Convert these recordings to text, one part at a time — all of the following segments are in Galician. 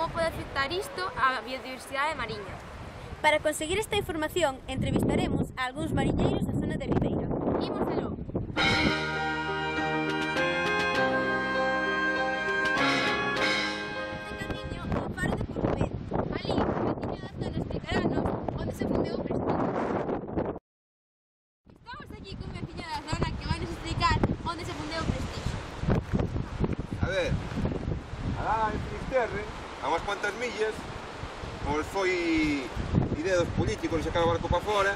como pode afectar isto á biodiversidade mariña. Para conseguir esta información, entrevistaremos a algúns mariñeiros da zona de Ribeira. Imos de logo. Camiño ao faro de Portugués. Ali, o veciño da zona explicarános onde se fundeu o Prestige. Estamos aquí cun veciño da zona que vai nos explicar onde se fundeu o Prestige. A ver, alá en Finisterre, a unhas cuantas millas, pois foi idea dos políticos sacar o barco para fora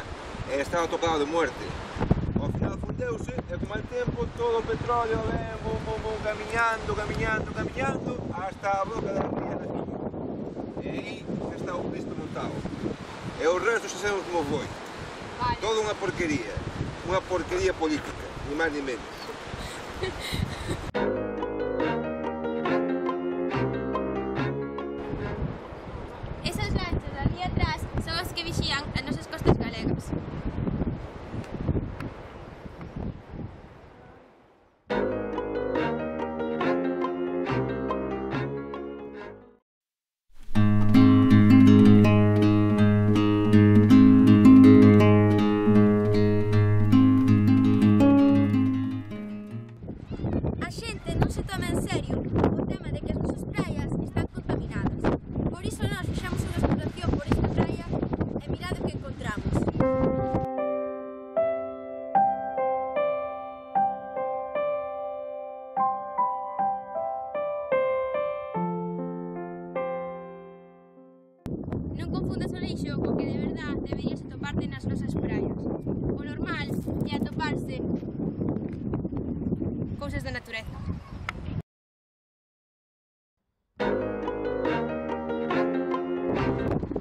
e estaba tocado de muerte. Ao final fundeuse e con mal tempo todo o petróleo ven, camiñando hasta a boca da ría da Miña. E aí xa está o Cristo montado. E o resto xa sabemos como foi. Vale. Todo unha porquería política, ni máis ni menos. Esas lanchas ali atrás son as que vixían as nosas costas galegas. A xente non se toma en serio o tema de que as nosas praias están contaminadas. Por iso nós fixemos unha exploración por esta praia e mirad o que encontramos. Non confundas o lixo co que de verdad deberías atoparte nas nosas praias. O normal é atoparse cousas da natureza.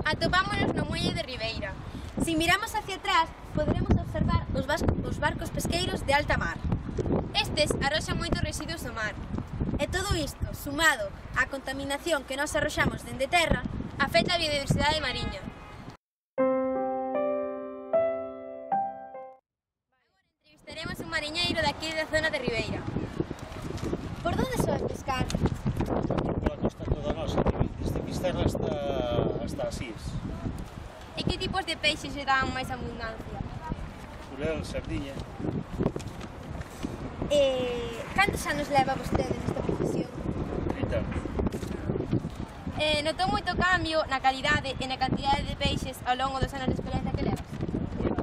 Atopámonos no muelle de Ribeira. Se miramos hacia atrás, poderemos observar os barcos pesqueiros de alta mar. Estes arroxan moitos residuos do mar. E todo isto, sumado á contaminación que nós arroxamos dende terra, Afecta a biodiversidade mariña. Entrevistaremos un mariñeiro daqui da zona de Ribeira. por onde soes pescar? Pola costa toda nosa, desde Fisterra hasta Asís. E que tipos de peixes se dan máis abundancia? Xurel, sardiña. Cantos anos leva vostede nesta profesión? 30 anos. Notou moito cambio na calidade e na cantidade de peixes ao longo dos anos de experiencia que levas? Moito.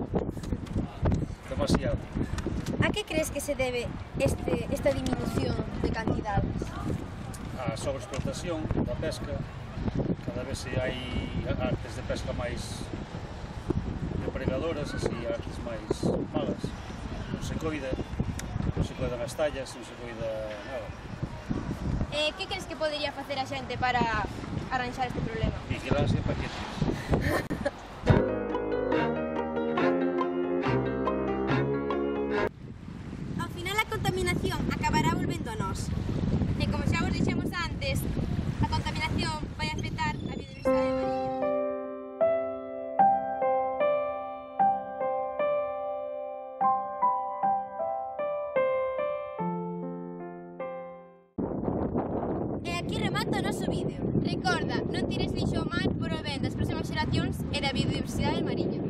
Demasiado. A que crees que se debe esta diminución de cantidades? A sobreexplotación da pesca. Cada vez hai artes de pesca máis depredadoras, así artes máis malas. Non se coidan as tallas, non se coida nada. Que crees que podería facer a xente para arranxar este problema? Vigilancia e paquetes. Ao final a contaminación acabará volvendo a nós. E como xa vos dixemos antes, a contaminación vai afectar a biodiversidade mariña. E aquí remata o noso vídeo. Recorda, non tires lixo ao mar por o ben das próximas xeracións e da biodiversidade mariña.